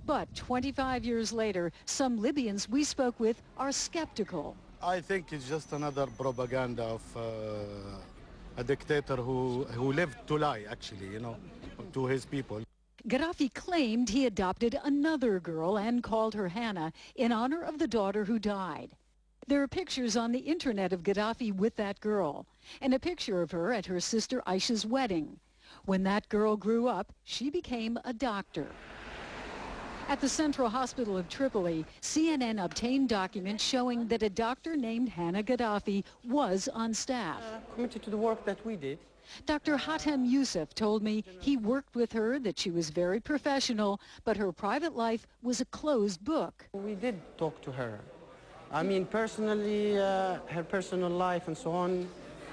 But 25 years later, some Libyans we spoke with are skeptical. I think it's just another propaganda of a dictator who lived to lie, actually, you know, to his people. Gaddafi claimed he adopted another girl and called her Hannah in honor of the daughter who died. There are pictures on the internet of Gaddafi with that girl, and a picture of her at her sister Aisha's wedding. When that girl grew up, she became a doctor. At the Central Hospital of Tripoli, CNN obtained documents showing that a doctor named Hannah Gaddafi was on staff. Committed to the work that we did. Dr. Hatem Youssef told me he worked with her, that she was very professional, but her private life was a closed book. We did talk to her. I mean, personally, her personal life and so on,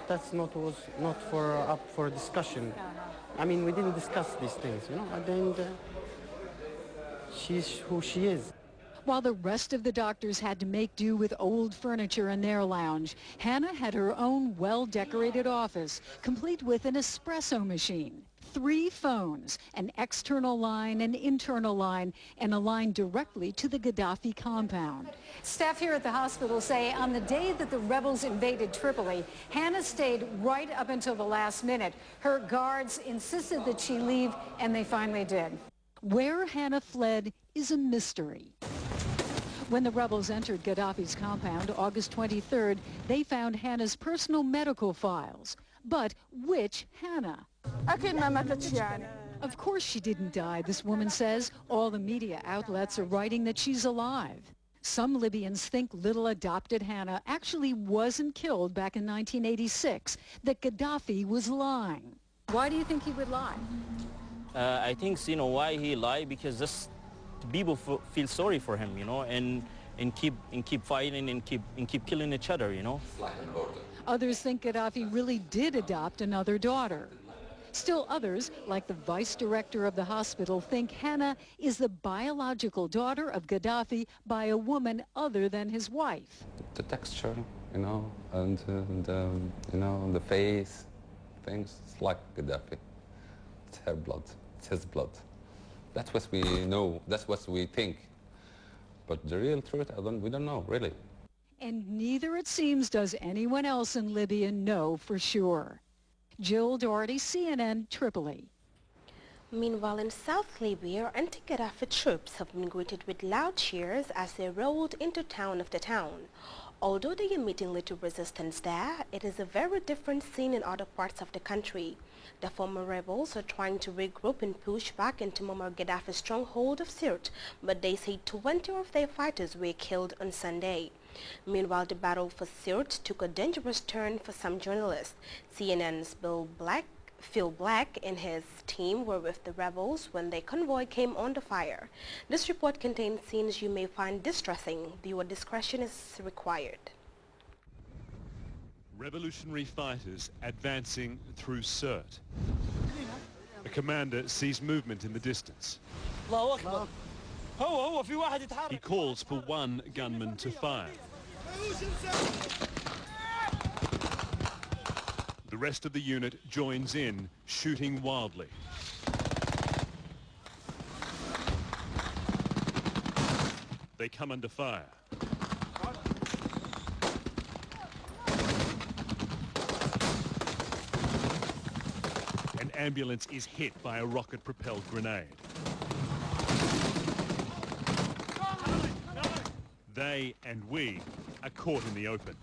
was not up for discussion. I mean, we didn't discuss these things, you know. At the end, she's who she is. While the rest of the doctors had to make do with old furniture in their lounge, Hannah had her own well-decorated office, complete with an espresso machine, 3 phones, an external line, an internal line, and a line directly to the Gaddafi compound. Staff here at the hospital say on the day that the rebels invaded Tripoli, Hannah stayed right up until the last minute. Her guards insisted that she leave, and they finally did. Where Hannah fled is a mystery. When the rebels entered Gaddafi's compound August 23rd, they found Hannah's personal medical files. But which Hannah? Of course she didn't die, this woman says. All the media outlets are writing that she's alive. Some Libyans think little adopted Hannah actually wasn't killed back in 1986, that Gaddafi was lying. Why do you think he would lie? I think, you know, why he lied, because just people feel sorry for him, you know, and keep fighting and keep killing each other, you know. Others think Gaddafi really did adopt another daughter. Still others, like the vice director of the hospital, think Hannah is the biological daughter of Gaddafi by a woman other than his wife. The texture, you know, and you know, the face, things, it's like Gaddafi. It's her blood, it's his blood. That's what we know, that's what we think. But the real truth, we don't know, really. And neither, it seems, does anyone else in Libya know for sure. Jill Doherty, CNN, Tripoli. Meanwhile, in South Libya, anti-Gaddafi troops have been greeted with loud cheers as they rolled into town after town. Although they are meeting little resistance there, it is a very different scene in other parts of the country. The former rebels are trying to regroup and push back into Muammar Gaddafi's stronghold of Sirte, but they say 20 of their fighters were killed on Sunday. Meanwhile, the battle for Sirte took a dangerous turn for some journalists. CNN's Phil Black and his team were with the rebels when their convoy came under fire. This report contains scenes you may find distressing. Viewer discretion is required. Revolutionary fighters advancing through Sirte. A commander sees movement in the distance. He calls for one gunman to fire. The rest of the unit joins in, shooting wildly. They come under fire. An ambulance is hit by a rocket-propelled grenade. They and we are caught in the open.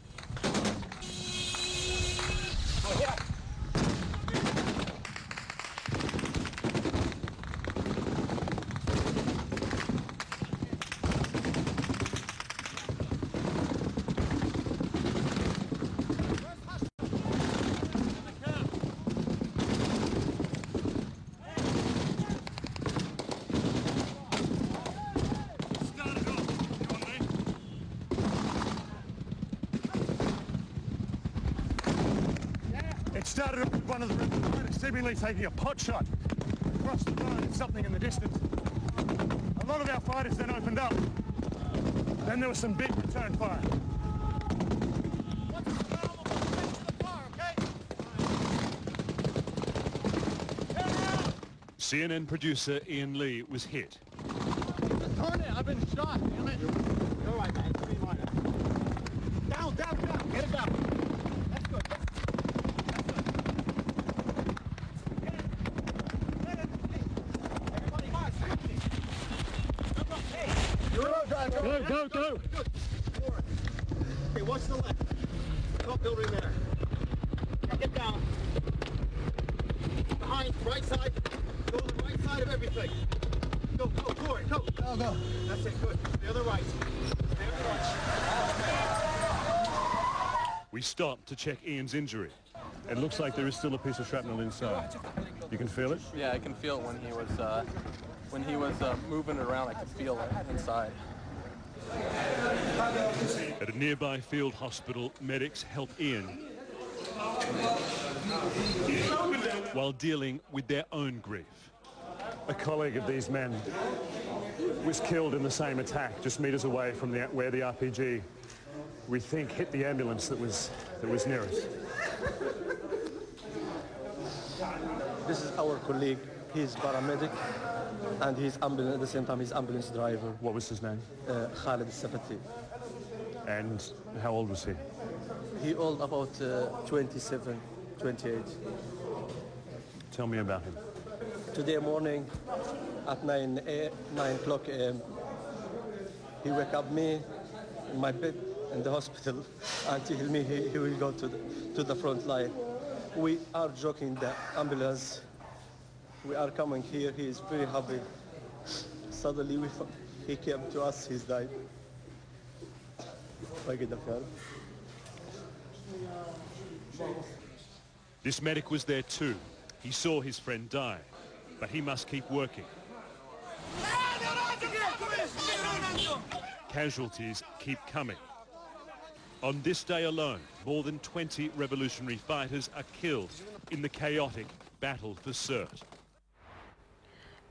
It started off with one of the rebel fighters seemingly taking a pot shot across the road at something in the distance. A lot of our fighters then opened up. Then there was some big return fire. CNN producer Ian Lee was hit. Turn it. I've been shot. Damn it. You're all right, man. It's pretty minor. Down, down, down. Get it down. That's good. That's good. Everybody, guys, quickly. Hey. Go. Good. Forward. Okay, watch the left. Top building there. Get down. Behind, right side. Go to the right side of everything. Go, Corey, go. Go. That's it, good. The other right. The other right. We stop to check Ian's injury. It looks like there is still a piece of shrapnel inside. You can feel it? Yeah, I can feel it when he was moving around. I could feel it inside. At a nearby field hospital, medics help Ian while dealing with their own grief. A colleague of these men was killed in the same attack just meters away from where the RPG, we think, hit the ambulance that was nearest. This is our colleague. He's paramedic and he's ambulance at the same time. He's ambulance driver. What was his name? Khalid Safati. And how old was he? He old about 27, 28. Tell me about him. Today morning at 9 o'clock a.m. he wake up me in my bed in the hospital and tell me he will go to the front line. We are joking the ambulance. We are coming here. He is very happy. Suddenly he came to us. He's died. This medic was there too. He saw his friend die, but he must keep working. Casualties keep coming. On this day alone, more than 20 revolutionary fighters are killed in the chaotic battle for Sirte.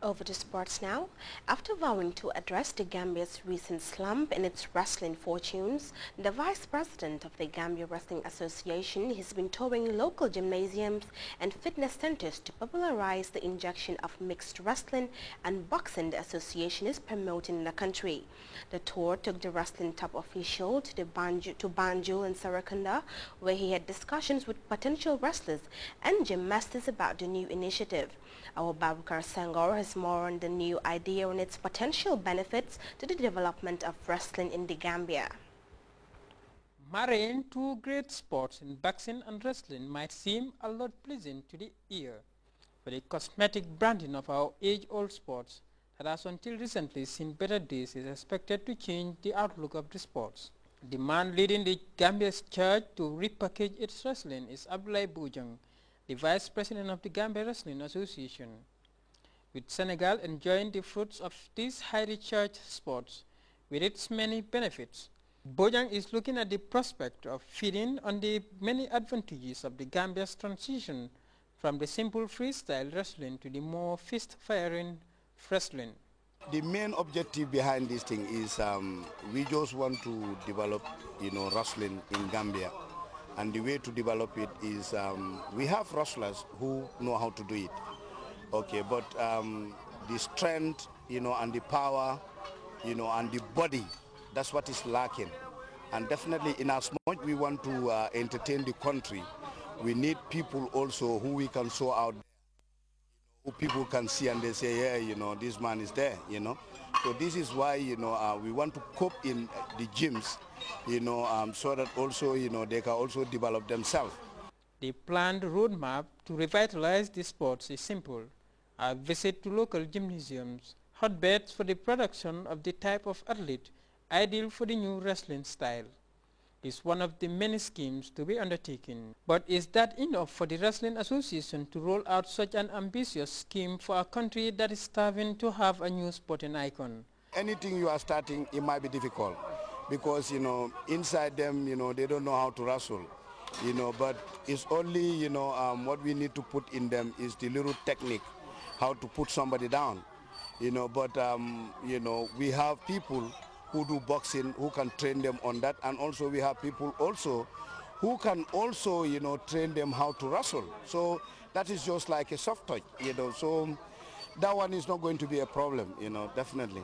Over to sports now. After vowing to address the Gambia's recent slump in its wrestling fortunes, the vice president of the Gambia Wrestling Association has been touring local gymnasiums and fitness centers to popularize the injection of mixed wrestling and boxing the association is promoting in the country. The tour took the wrestling top official to Banjul and Sarakunda, where he had discussions with potential wrestlers and gymnasts about the new initiative. Our Babukar Sangor has more on the new idea and its potential benefits to the development of wrestling in the Gambia. Marrying two great sports in boxing and wrestling might seem a lot pleasant to the ear, but the cosmetic branding of our age-old sports that has until recently seen better days is expected to change the outlook of the sports. The man leading the Gambia's charge to repackage its wrestling is Abdoulaye Bojang, the Vice President of the Gambia Wrestling Association. With Senegal enjoying the fruits of these highly charged sports with its many benefits, Bojang is looking at the prospect of feeding on the many advantages of the Gambia's transition from the simple freestyle wrestling to the more fist-firing wrestling. The main objective behind this thing is we just want to develop, wrestling in Gambia. And the way to develop it is we have wrestlers who know how to do it. Okay, but the strength, and the power, and the body, that's what is lacking. And definitely in as much we want to entertain the country, we need people also who we can show out, who people can see and they say, yeah, this man is there, So this is why, we want to cope in the gyms, so that also, they can also develop themselves. The planned roadmap to revitalize the sports is simple. A visit to local gymnasiums, hotbeds for the production of the type of athlete ideal for the new wrestling style. Is one of the many schemes to be undertaken. But is that enough for the Wrestling Association to roll out such an ambitious scheme for a country that is starving to have a new sporting icon? Anything you are starting, it might be difficult because, inside them, they don't know how to wrestle, but it's only, what we need to put in them is the little technique, how to put somebody down, but, we have people who do boxing, who can train them on that, and also we have people also who can also, train them how to wrestle. So that is just like a soft touch, so that one is not going to be a problem, definitely.